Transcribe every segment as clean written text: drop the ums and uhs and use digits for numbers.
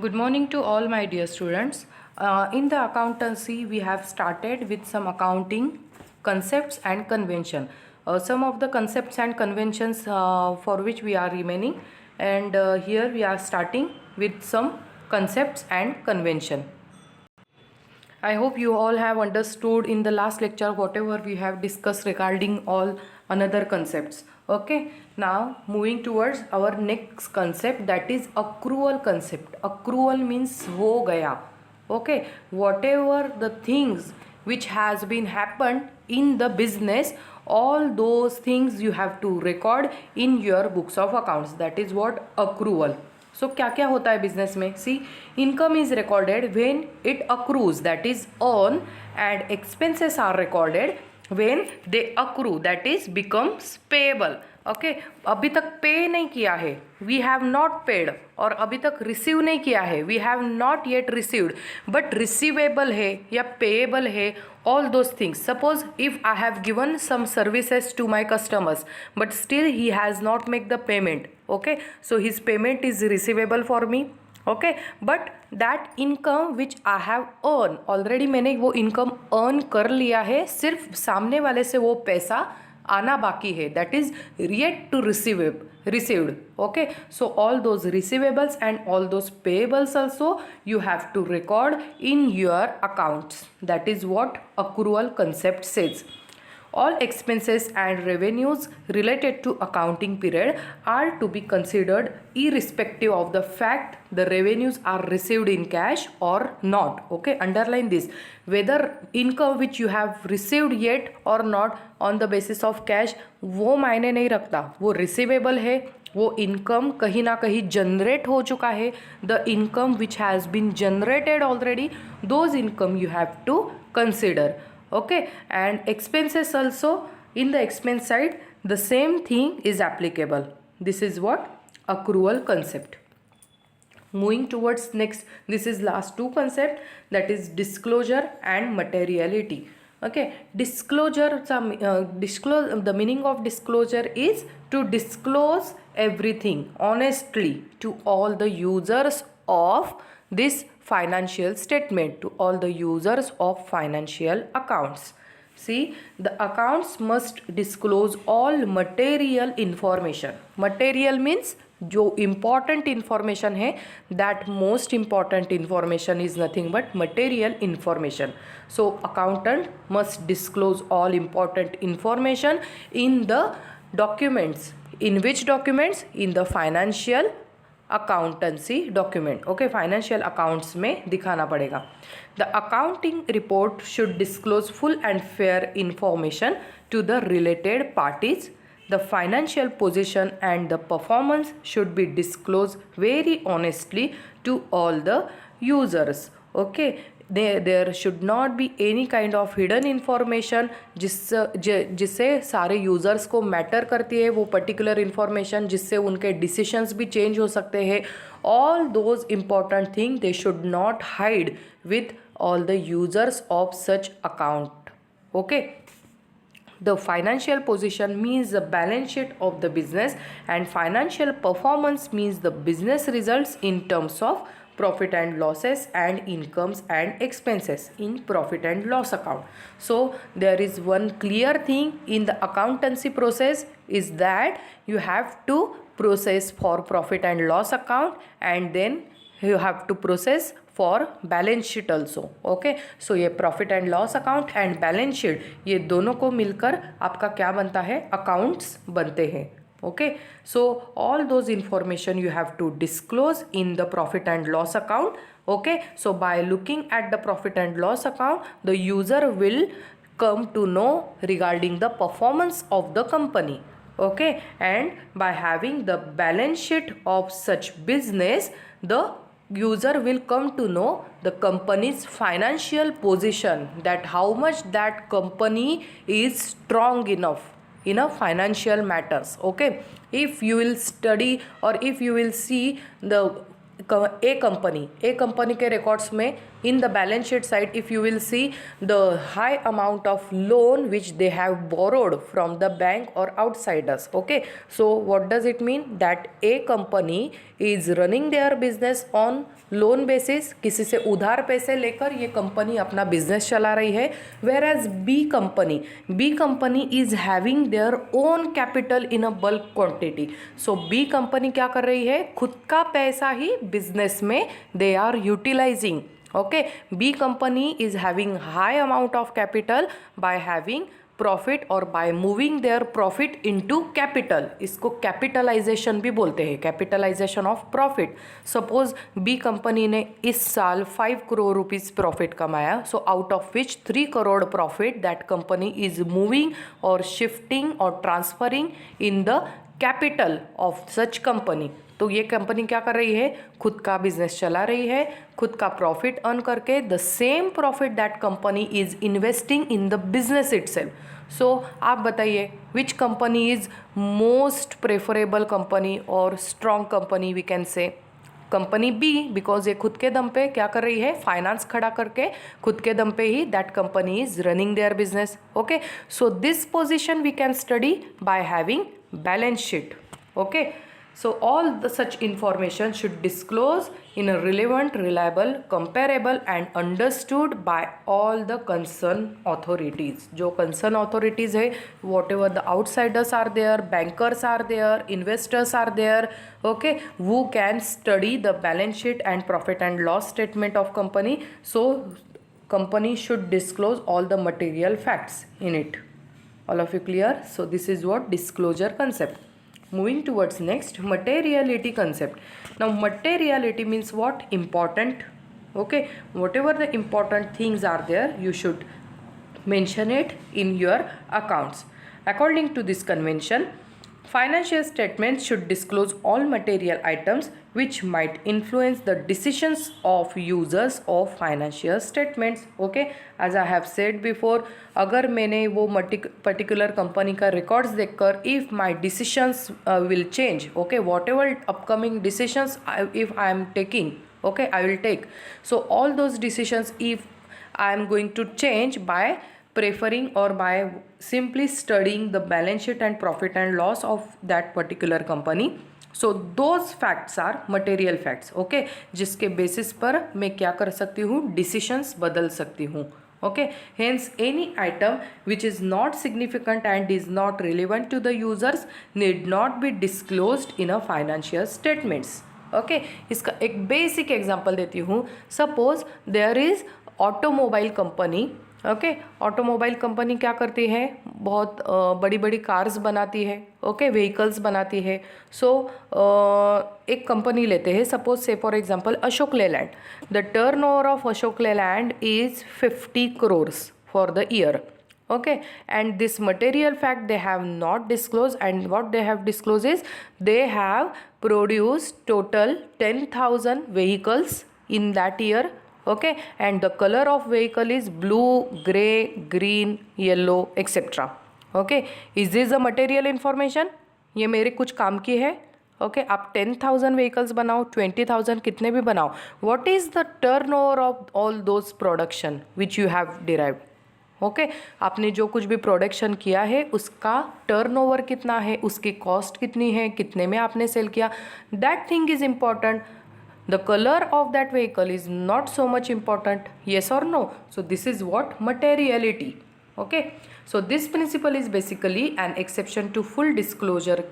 Good morning to all my dear students. In the accountancy, we have started with some accounting concepts and convention. Some of the concepts and conventions for which we are remaining, and here we are starting with some concepts and convention. I hope you all have understood in the last lecture whatever we have discussed regarding all another concepts. Okay, now moving towards our next concept, that is accrual concept. Accrual means ho gaya. Okay, whatever the things which has been happened in the business, all those things you have to record in your books of accounts. That is what accrual. सो क्या क्या होता है business में? See, income is recorded when it accrues, that is earn, and expenses are recorded when they accrue, that is becomes payable. Okay, अभी तक पे नहीं किया है, वी हैव नॉट पेड, और अभी तक रिसीव नहीं किया है, we have not yet received, but receivable है या पेएबल है, all those things. Suppose if I have given some services to my customers but still he has not made the payment, okay, so his payment is receivable for me. Okay, but that income which I have earned already, मैंने वो income earn कर लिया है, सिर्फ सामने वाले से वो पैसा आना बाकी है, that is yet to received. Okay, so all those receivables and all those payables also you have to record in your accounts. That is what accrual concept says. All expenses and revenues related to accounting period are to be considered irrespective of the fact the revenues are received in cash or not. Okay, underline this. Whether income which you have received yet or not on the basis of cash, वो मायने नहीं रखता, वो receivable है, वो income कहीं ना कहीं जनरेट हो चुका है. The income which has been generated already, those income you have to consider. Okay, and expenses also, in the expense side the same thing is applicable. This is what accrual concept. Moving towards next, this is last two concept, that is disclosure and materiality. Okay, disclosure, the meaning of disclosure is to disclose everything honestly to all the users of this financial statement, to all the users of financial accounts. See, the accounts must disclose all material information. Material means जो important information है, that most important information is nothing but material information. So accountant must disclose all important information in the documents. In which documents? In the financial accountancy document. Okay, financial accounts में दिखाना पड़ेगा. The accounting report should disclose full and fair information to the related parties. The financial position and the performance should be disclose very honestly to all the users. Okay, there should not be any kind of hidden information जिससे सारे users को matter करती है वो particular information, जिससे उनके decisions भी change हो सकते हैं. All those important thing they should not hide with all the users of such account. Okay, the financial position means the balance sheet of the business, and financial performance means the business results in terms of profit and losses and incomes and expenses in profit and loss account. So there is one clear thing in the accountancy process is that you have to process for profit and loss account, and then you have to process for balance sheet also. Okay, so ये profit and loss account and balance sheet, ये दोनों को मिलकर आपका क्या बनता है? Accounts बनते हैं. Okay, so all those information you have to disclose in the profit and loss account. Okay, so by looking at the profit and loss account the user will come to know regarding the performance of the company. Okay, and by having the balance sheet of such business, the user will come to know the company's financial position, that how much that company is strong enough in a financial matters. Okay, if you will study or if you will see the a company के records में in the balance sheet side if you will see the high amount of loan which they have borrowed from the bank और outsiders. Okay, so what does it mean? That a company is running their business on loan basis, किसी से उधार पैसे लेकर ये company अपना business चला रही है. Where as B company is having their own capital in a bulk quantity. So B company क्या कर रही है? खुद का पैसा ही बिजनेस में they are utilising. Okay, B company is having high amount of capital by having profit or by moving their profit into capital. इसको capitalization भी बोलते हैं, capitalization of profit. Suppose B company ने इस साल 5 crore rupees profit कमाया, so out of which 3 crore profit that company is moving or shifting or transferring in the capital of such company. तो ये कंपनी क्या कर रही है? खुद का बिजनेस चला रही है, खुद का प्रॉफिट अर्न करके the same profit that company is investing in the business itself. So आप बताइए which company is most preferable company और strong company? We can say company be, because ये खुद के दम पे क्या कर रही है? फाइनेंस खड़ा करके खुद के दम पे ही that company is running their business. Okay, so this position we can study by having balance sheet. Okay, so all the such information should disclose in a relevant, reliable, comparable and understood by all the concerned authorities. जो concerned authorities है, whatever the outsiders are there, bankers are there, investors are there, okay, who can study the balance sheet and profit and loss statement of company. So company should disclose all the material facts in it. All of you clear? So this is what disclosure concept. Moving towards next, materiality concept. Now materiality means what? Important. Okay, whatever the important things are there, you should mention it in your accounts. According to this convention, financial statements should disclose all material items which might influence the decisions of users of financial statements. Okay, as I have said before, अगर मैंने वो particular company का records देखकर if my decisions will change, okay, whatever upcoming decisions if I am taking, okay, I will take. So all those decisions if I am going to change by preferring or by simply studying the balance sheet and profit and loss of that particular company. So those facts are material facts. Okay, जिसके basis पर मैं क्या कर सकती हूँ? Decisions बदल सकती हूँ. Okay, hence any item which is not significant and is not relevant to the users need not be disclosed in a financial statements. Okay, इसका एक बेसिक एग्जांपल देती हूँ. Suppose there is automobile company. Okay, automobile company क्या करती है? बहुत बड़ी बड़ी कार्स बनाती है. ओके, व्हीकल्स बनाती है. सो एक कंपनी लेते हैं, सपोज से for example Ashok Leyland. The turnover of Ashok Leyland is 50 crores for the year. Okay, and this material fact they have not disclosed, and what they have disclosed is they have produced total 10,000 vehicles in that year. Okay, and the color of vehicle is blue, gray, green, yellow, etc. Okay, is this a material information? ये मेरे कुछ काम की है. Okay, आप 10,000 vehicles बनाओ, 20,000 कितने भी बनाओ, what is the turnover of all those production which you have derived. Okay, आपने जो कुछ भी प्रोडक्शन किया है उसका टर्नओवर कितना है, उसकी कॉस्ट कितनी है, कितने में आपने सेल किया, that thing is important. The colour of that vehicle is not so much important. Yes और no? So this is what materiality. Okay, so this principle is basically an exception to full disclosure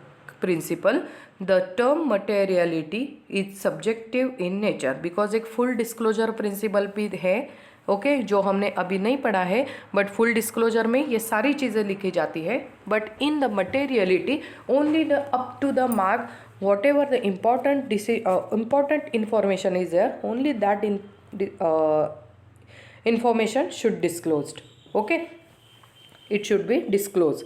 principle. The term materiality is subjective in nature because एक full disclosure principle भी है. Okay, जो हमने अभी नहीं पढ़ा है, बट फुल डिस्क्लोजर में ये सारी चीज़ें लिखी जाती है. But in the materiality only the up to the mark whatever the important information is there, only that information should disclosed. Okay, it should be disclosed.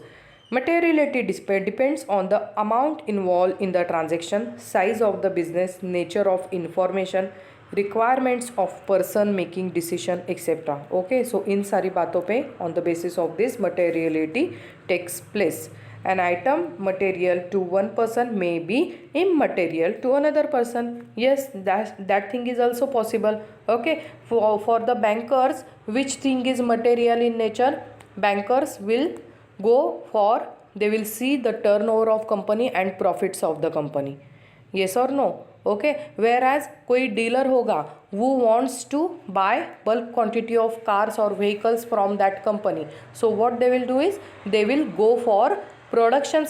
Materiality depends on the amount involved in the transaction, size of the business, nature of information, requirements of person making decision, etc. Okay, so इन सारी बातों पे on the basis of this materiality takes place. An item material to one person may be immaterial to another person. Yes, that thing is also possible. Okay, for the bankers, which thing is material in nature? Bankers will go for, they will see the turnover of company and profits of the company. Yes or no? Okay, whereas कोई dealer होगा who wants to buy bulk quantity of cars or vehicles from that company, so what they will do is they will go for production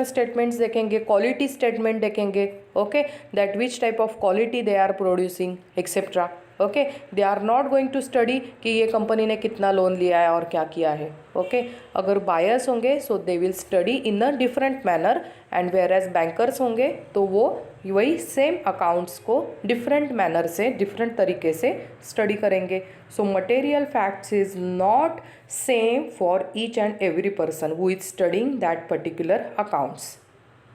statements देखेंगे, quality statement देखेंगे. Okay, that which type of quality they are producing etcetera. Okay, they are not going to study कि ये company ने कितना loan लिया है और क्या किया है. ओके, अगर बायर्स होंगे so they will study in a different manner, and where as bankers होंगे तो वो वही सेम अकाउंट्स को डिफरेंट मैनर से, डिफरेंट तरीके से स्टडी करेंगे. So material facts is not same for each and every person who is studying that particular accounts.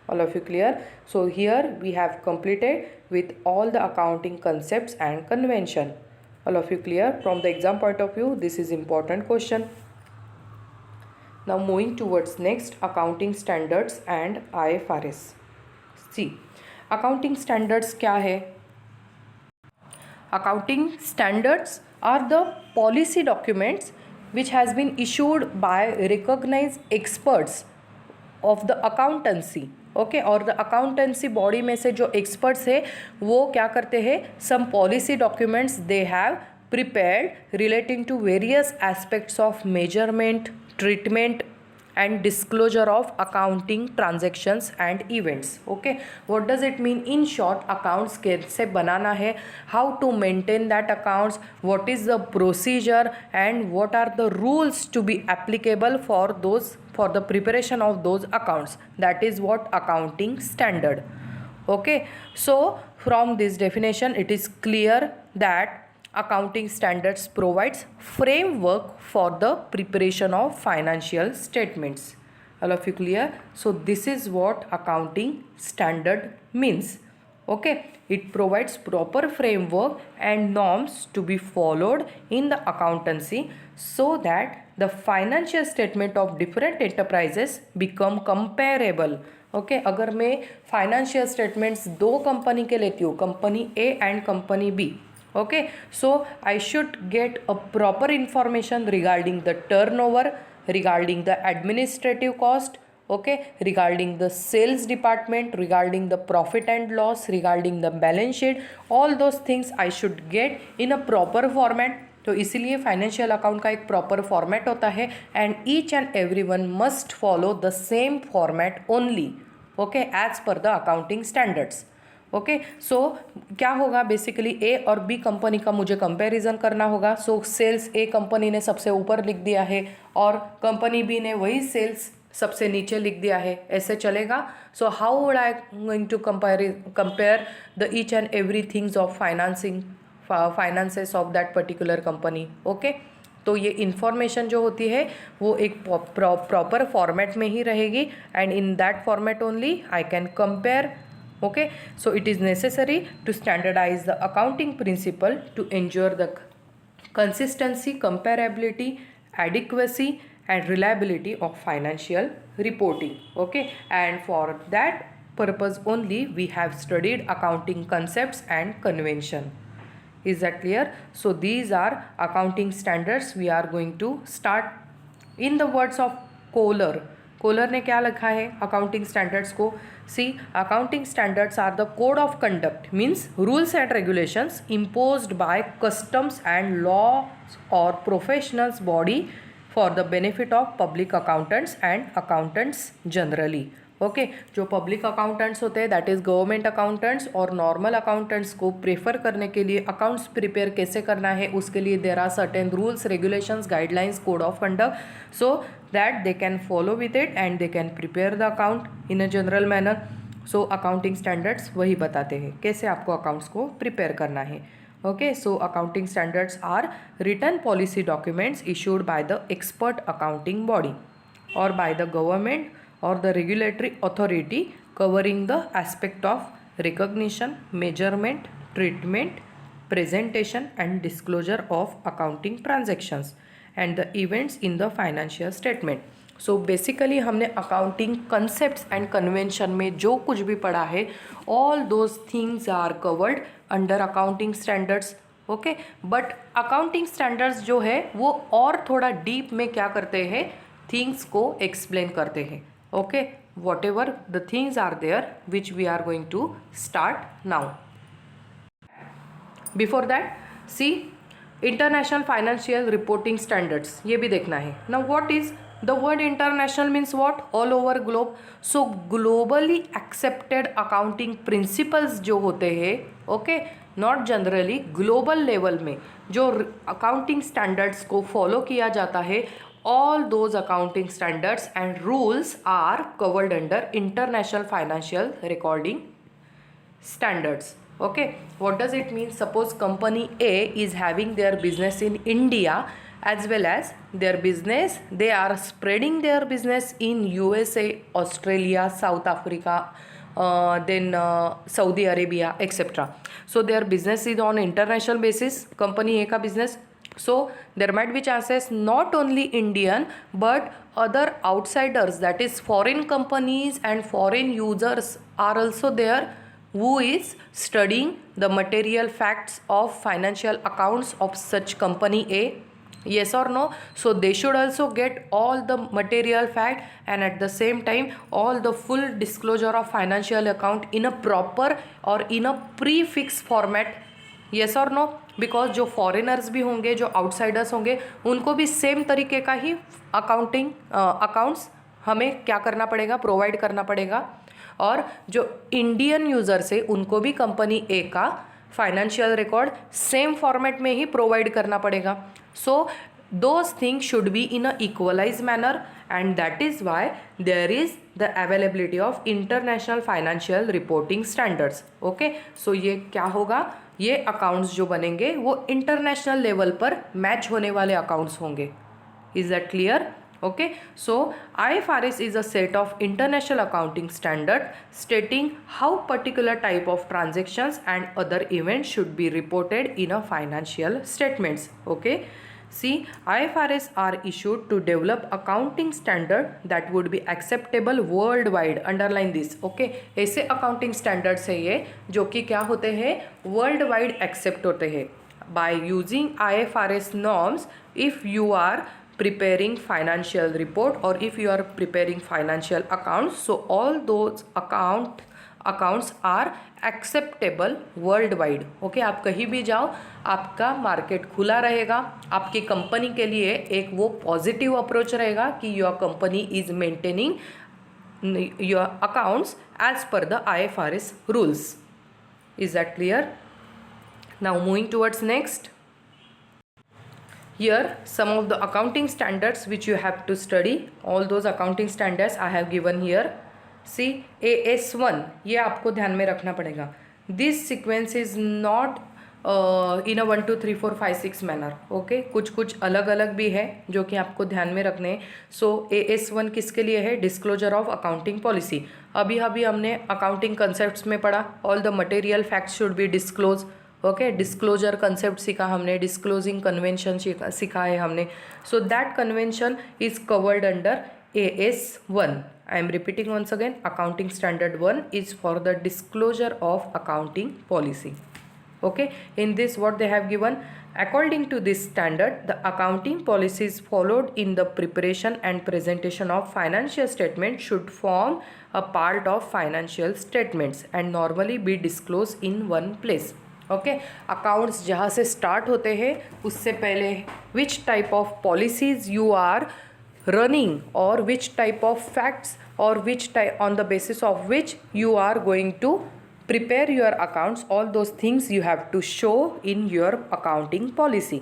All of you clear? So here we have completed with all the accounting concepts and convention. All of you clear? From the exam point of view, this is important question. Now moving towards next, accounting standards and IFRS. See, accounting standards क्या है? Accounting standards are the policy documents which has been issued by recognized experts of the accountancy. Okay, और the accountancy body में से जो experts है वो क्या करते हैं, some policy documents they have prepared relating to various aspects of measurement, treatment and disclosure of accounting transactions and events. Okay, what does it mean? In short, accounts कैसे बनाना है, how to maintain that accounts, what is the procedure and what are the rules to be applicable for the preparation of those accounts. That is what accounting standard. Okay, so from this definition it is clear that accounting standards provides framework for the preparation of financial statements. All of you clear? So this is what accounting standard means. Okay, it provides proper framework and norms to be followed in the accountancy so that the financial statement of different enterprises become comparable. Okay, अगर मैं financial statements दो company के लेती हूँ, company A and company B. Okay, so I should get a proper information regarding the turnover, regarding the administrative cost, okay, regarding the sales department, regarding the profit and loss, regarding the balance sheet. All those things I should get in a proper format. तो इसीलिए financial account का एक proper format होता है and each and every one must follow the same format only. Okay, as पर the accounting standards. Okay, so क्या होगा, basically ए और बी कंपनी का मुझे कंपैरिजन करना होगा. सो सेल्स ए कंपनी ने सबसे ऊपर लिख दिया है और कंपनी बी ने वही सेल्स सबसे नीचे लिख दिया है, ऐसे चलेगा. So how would I going to compare the each and every things of finances of that particular company. Okay, तो ये इन्फॉर्मेशन जो होती है वो एक प्रॉपर फॉर्मेट में ही रहेगी and in that format only I can compare. Okay, so it is necessary to standardize the accounting principle to ensure the consistency, comparability, adequacy and reliability of financial reporting. Okay, and for that purpose only we have studied accounting concepts and convention. Is that clear? So these are accounting standards. We are going to start in the words of Kohler. Kohler ने क्या लिखा है accounting standards को? See, accounting standards are the code of conduct, means rules and regulations imposed by customs and law और professionals body for the benefit of public accountants and accountants generally. Okay, जो public accountants होते हैं that is government accountants और normal accountants को prefer करने के लिए accounts prepare कैसे करना है उसके लिए there are certain rules, regulations, guidelines, code of conduct so that they can follow with it and they can prepare the account in a general manner. So accounting standards वही बताते हैं कैसे आपको अकाउंट्स को प्रिपेयर करना है. Okay, so accounting standards are written policy documents issued by the expert accounting body or by the government or the regulatory authority covering the aspect of recognition, measurement, treatment, presentation and disclosure of accounting transactions and the events in the financial statement. So basically हमने accounting concepts and convention में जो कुछ भी पढ़ा है, all those things are covered under accounting standards. Okay, but accounting standards जो है वो और थोड़ा डीप में क्या करते हैं, थिंग्स को एक्सप्लेन करते हैं. Okay, whatever the things are there which we are going to start now. Before that see international financial reporting standards, ये भी देखना है. Now what is the word international means what, all over globe. So globally accepted accounting principles जो होते हैं, okay, not generally, global level में जो accounting standards को फॉलो किया जाता है, all those accounting standards and rules are covered under international financial recording standards. Okay, what does it mean? Suppose company A is having their business in India as well as their business, they are spreading their business in USA, Australia, South Africa, then Saudi Arabia, etc. So their business is on international basis, company A ka business. So there might be chances not only Indian but other outsiders, that is foreign companies and foreign users are also there who is studying the material facts of financial accounts of such company A. Yes or no? So they should also get all the material fact and at the same time all the full disclosure of financial account in a proper or in a prefix format. Yes और no? Because जो foreigners भी होंगे, जो outsiders होंगे, उनको भी same तरीके का ही अकाउंट्स हमें क्या करना पड़ेगा, प्रोवाइड करना पड़ेगा. और जो इंडियन यूज़र्स है उनको भी कंपनी ए का फाइनेंशियल रिकॉर्ड सेम फॉर्मेट में ही प्रोवाइड करना पड़ेगा. सो those things should be in a equalized manner and that is why there is the availability of international financial reporting standards. Okay, so ये क्या होगा, ये अकाउंट्स जो बनेंगे वो इंटरनेशनल लेवल पर मैच होने वाले अकाउंट्स होंगे. Is that clear? Okay, so IFRS is a set of international accounting standard stating how particular type of transactions and other events should be reported in a financial statements. Okay, see, IFRS are issued to develop accounting standard that would be acceptable worldwide. Underline this. Okay, ऐसे accounting standards है ये जो कि क्या होते हैं, worldwide accept होते हैं. By using IFRS norms, if you are preparing financial report or if you are preparing financial accounts, so all those accounts are acceptable worldwide. Okay, आप कहीं भी जाओ आपका मार्केट खुला रहेगा. आपकी कंपनी के लिए एक वो पॉजिटिव अप्रोच रहेगा कि your company is maintaining your accounts as पर the IFRS rules. Is that clear? Now moving towards next. Here some of the accounting standards which you have to study. All those accounting standards I have given here. See, AS1 ये आपको ध्यान में रखना पड़ेगा. This sequence is not in a 1 2 3 4 5 6 manner. Okay, कुछ अलग अलग भी है जो कि आपको ध्यान में रखने हैं. So AS1 किसके लिए है? Disclosure of accounting policy. अभी हमने accounting concepts में पढ़ा. All the material facts should be disclosed. Okay, disclosure concept सीखा हमने, डिस्क्लोजिंग कन्वेंशन सीखा है हमने. So that convention is covered under AS1. I am repeating once again, accounting standard 1 is for the disclosure of accounting policy. Okay, in this what they have given, according to this standard the accounting policies followed in the preparation and presentation of financial statements should form a part of financial statements and normally be disclosed in one place. Okay, accounts जहाँ से start होते हैं उससे पहले which type of policies you are running और which type of facts और which type on the basis of which you are going to prepare your accounts, all those things you have to show in your accounting policy.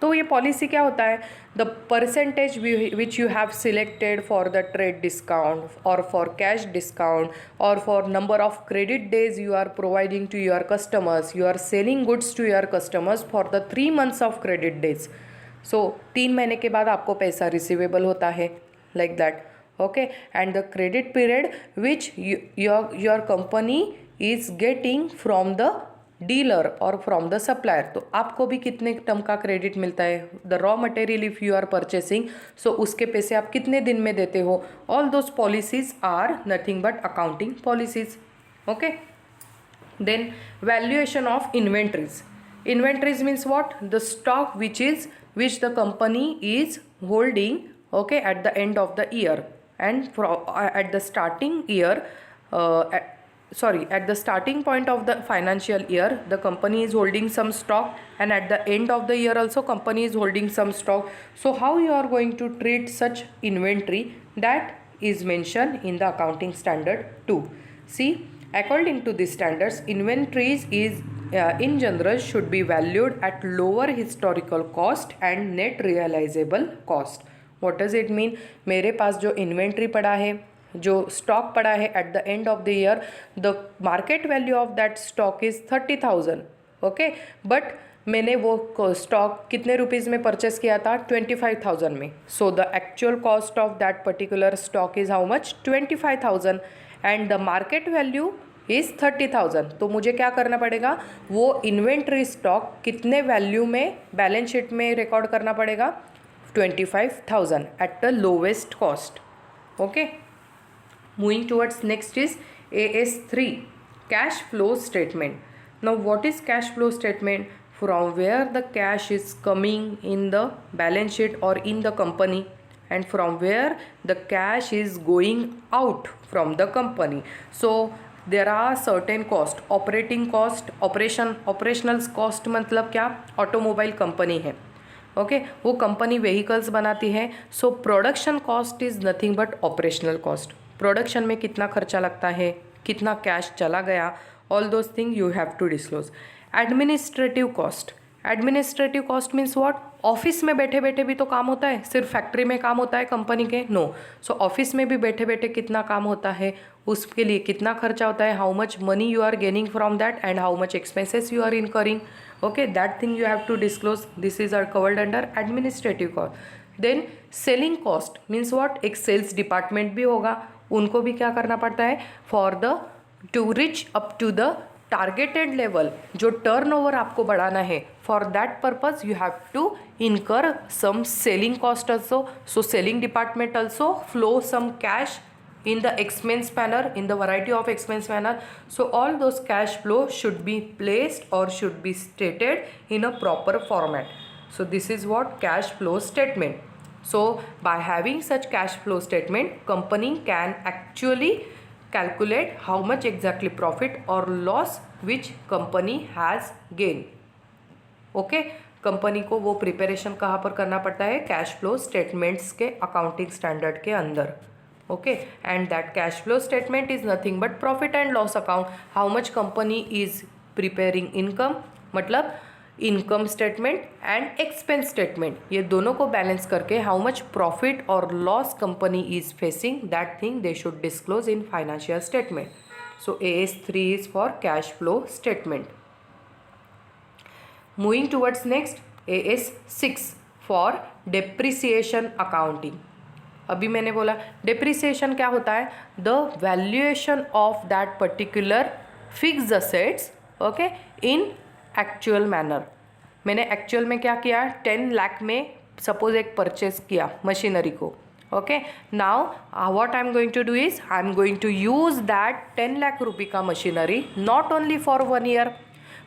तो ये policy क्या होता है? The percentage which you have selected for the trade discount और for cash discount और for number of credit days you are providing to your customers, you are selling goods to your customers for the 3 months of credit days. So 3 महीने के बाद आपको पैसा receivable होता है, like that. Okay, and the credit period which your company is getting from the dealer और from the supplier, तो आपको भी कितने टर्म का क्रेडिट मिलता है, the raw material if you are purchasing, so उसके पैसे आप कितने दिन में देते हो, all those policies are nothing but accounting policies. Okay. Then valuation of inventories. Inventories means what? The stock which the company is holding, okay, at the end of the year, and at the starting year, at the starting point of the financial year, the company is holding some stock, and at the end of the year also company is holding some stock. So how you are going to treat such inventory, that is mentioned in the accounting standard 2. See, according to the standards, inventories is in general should be valued at lower historical cost and net realizable cost. What does it mean? मेरे पास जो inventory पड़ा है, जो stock पड़ा है at the end of the year, the market value of that stock is 30,000. Okay, but मैंने वो stock कितने रुपीज़ में परचेस किया था? 25,000 में. So the actual cost of that particular stock is how much? 25,000 and the market value is 30,000. तो मुझे क्या करना पड़ेगा? वो इन्वेंट्री स्टॉक कितने वैल्यू में बैलेंस शीट में रिकॉर्ड करना पड़ेगा? 25,000 at the lowest cost. Okay. Moving towards next is AS3, cash flow statement. Now what is cash flow statement? From where the cash is coming in the balance sheet or in the company, and from where the cash is going out from the company. So there are certain cost, operating cost, operational cost मतलब क्या? Automobile company है, okay, वो company vehicles बनाती है. So production cost is nothing but operational cost. Production में कितना खर्चा लगता है, कितना कैश चला गया, all those thing you have to disclose. Administrative cost. Administrative cost means what? Office में बैठे बैठे भी तो काम होता है, सिर्फ फैक्ट्री में काम होता है कंपनी के? नो. सो ऑफिस में भी बैठे बैठे कितना काम होता है, उसके लिए कितना खर्चा होता है, how much money you are gaining from that and how much expenses you are incurring. Okay, that thing you have to disclose. This is covered under administrative cost. Then selling cost means what? एक sales department भी होगा, उनको भी क्या करना पड़ता है? For the to reach up to the targeted level, जो टर्नओवर आपको बढ़ाना है, for that purpose you have to incur some selling cost also. So selling department also flow some cash in the expense manner, in the variety of expense manner. So all those cash flow should be placed or should be stated in a proper format. So this is what cash flow statement. So by having such cash flow statement, company can actually calculate how much exactly profit or loss which company has gained. Okay, company को वो preparation कहाँ पर करना पड़ता है? Cash flow statements के accounting standard के अंदर. Okay, and that cash flow statement is nothing but profit and loss account. How much company is preparing income, मतलब income statement and expense statement, ये दोनों को बैलेंस करके हाउ मच प्रॉफिट और loss company is facing, that thing they should disclose in financial statement. So AS3 is for cash flow statement. Moving towards next AS6 for depreciation accounting. अभी मैंने बोला depreciation क्या होता है? The valuation of that particular fixed assets, okay, in actual manner. मैंने actual में क्या किया? 10 लाख में सपोज एक परचेस किया मशीनरी को. Okay, now what I am going to do is I am going to use that 10 lakh rupee का machinery not only for 1 year.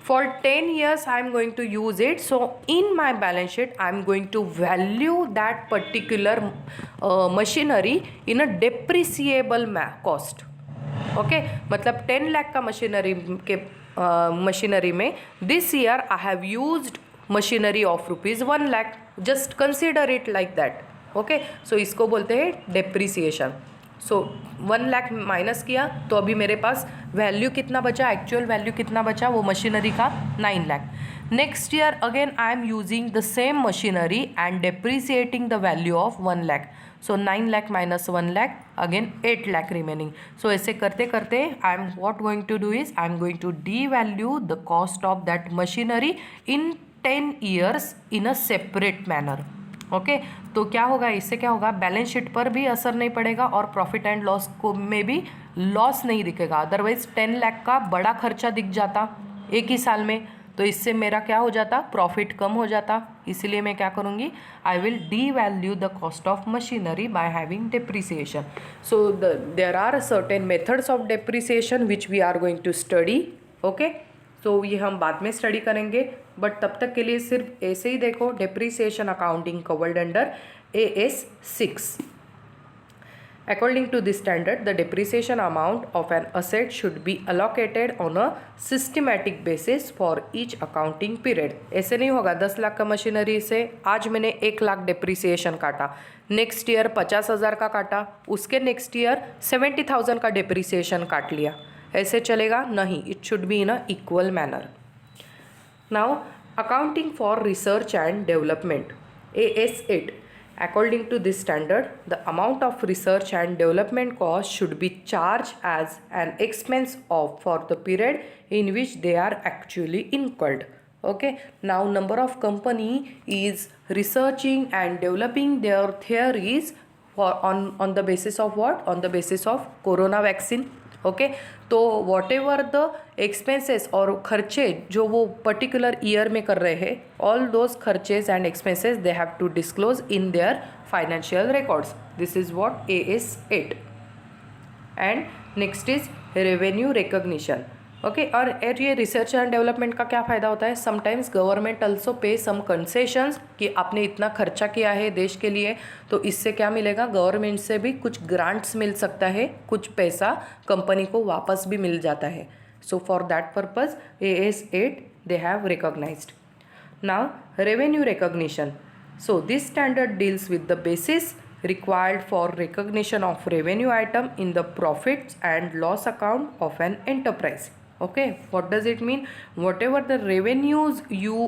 For 10 years I am going to use it. So in my balance sheet I am going to value that particular machinery in a depreciable cost. Okay, मतलब 10 लाख का machinery में this year I have used machinery of ₹1 lakh. Just consider it like that. Okay, so इसको बोलते हैं depreciation. सो 1 lakh minus किया तो अभी मेरे पास वैल्यू कितना बचा? एक्चुअल वैल्यू कितना बचा वो मशीनरी का? 9 lakh. Next year again I am using the same machinery and depreciating the value of 1 lakh. So 9 lakh minus 1 lakh, again 8 lakh remaining. So ऐसे करते करते I am what going to do is I am going to devalue the cost of that machinery in 10 years in a separate manner. Okay, तो क्या होगा? इससे क्या होगा? Balance sheet पर भी असर नहीं पड़ेगा और प्रॉफिट एंड लॉस को में भी लॉस नहीं दिखेगा. अदरवाइज 10 लाख का बड़ा खर्चा दिख जाता, एक ही साल में, तो इससे मेरा क्या हो जाता, प्रॉफिट कम हो जाता। इसीलिए मैं क्या करूँगी, I will devalue the cost of machinery by having depreciation. So there are certain methods of depreciation which we are going to study. Okay, तो ये हम बाद में स्टडी करेंगे, बट तब तक के लिए सिर्फ ऐसे ही देखो, depreciation accounting covered under AS 6। According to this standard, the depreciation amount of an asset should be allocated on a systematic basis for each accounting period. ऐसे नहीं होगा 10 लाख का मशीनरी से आज मैंने 1 लाख डेप्रिसिएशन काटा, नेक्स्ट ईयर 50,000 का काटा, उसके नेक्स्ट ईयर 70,000 का डेप्रिसिएशन काट लिया, ऐसे चलेगा नहीं। It should be in a equal manner. Now accounting for research and development AS 8। According to this standard, the amount of research and development cost should be charged as an expense for the period in which they are actually incurred. Okay, now number of company is researching and developing their theories on the basis of what? On the basis of corona vaccine. Okay, तो what ever the expenses और खर्चे जो वो particular year में कर रहे हैं, all those खर्चेज and expenses they have to disclose in their financial records. This is what AS 8। And next is revenue recognition. Okay, और ये रिसर्च एंड डेवलपमेंट का क्या फ़ायदा होता है, समटाइम्स गवर्नमेंट ऑल्सो पे सम कंसेशंस कि आपने इतना खर्चा किया है देश के लिए, तो इससे क्या मिलेगा, गवर्नमेंट से भी कुछ ग्रांट्स मिल सकता है, कुछ पैसा कंपनी को वापस भी मिल जाता है। So for that purpose AS 8 they have recognised. Now revenue recognition. So this standard deals with the basis required for recognition of revenue item in the profits and loss account of an enterprise. Okay, what does it mean? Whatever the revenues you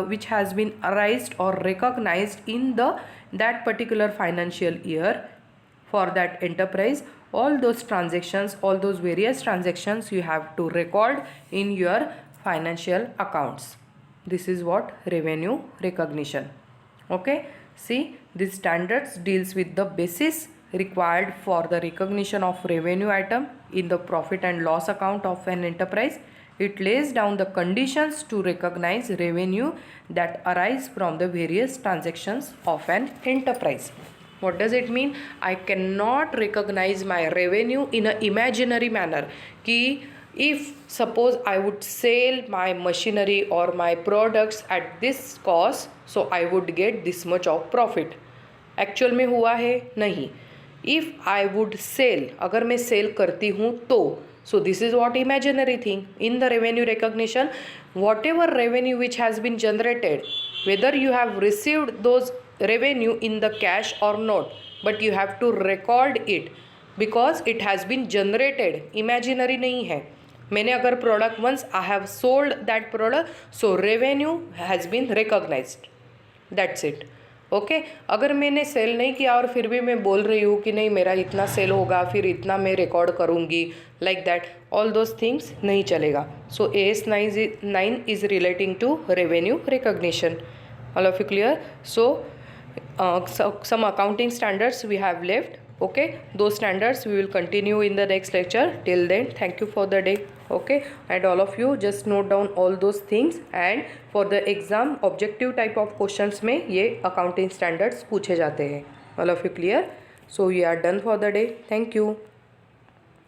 which has been arised or recognized in that particular financial year for that enterprise, all those transactions, all those various transactions you have to record in your financial accounts. This is what revenue recognition. Okay, see, this standards deals with the basis required for the recognition of revenue item in the profit and loss account of an enterprise. It lays down the conditions to recognize revenue that arise from the various transactions of an enterprise. What does it mean? I cannot recognize my revenue in an imaginary manner कि if suppose I would sell my machinery or my products at this cost, so I would get this much of profit. Actual में हुआ है नहीं। If I would sell, अगर मैं cell करती हूँ तो, so this is what imaginary thing. In the revenue recognition, whatever revenue which has been generated, whether you have received those revenue in the cash और not, but you have to record it because it has been generated, imaginary नहीं है। मैंने अगर product once I have sold that product, so revenue has been recognised, that's it. Okay, अगर मैंने cell नहीं किया और फिर भी मैं बोल रही हूँ कि नहीं मेरा इतना सेल होगा, फिर इतना मैं रिकॉर्ड करूँगी, like that, all those things नहीं चलेगा। So AS 9 is relating to revenue recognition. All of you clear? So some accounting standards we have left. Okay, those standards we will continue in the next lecture. Till then, thank you for the day. Okay, and all of you just note down all those things, and for the exam objective type of questions में ये accounting standards पूछे जाते हैं। All of you clear? So we are done for the day. Thank you.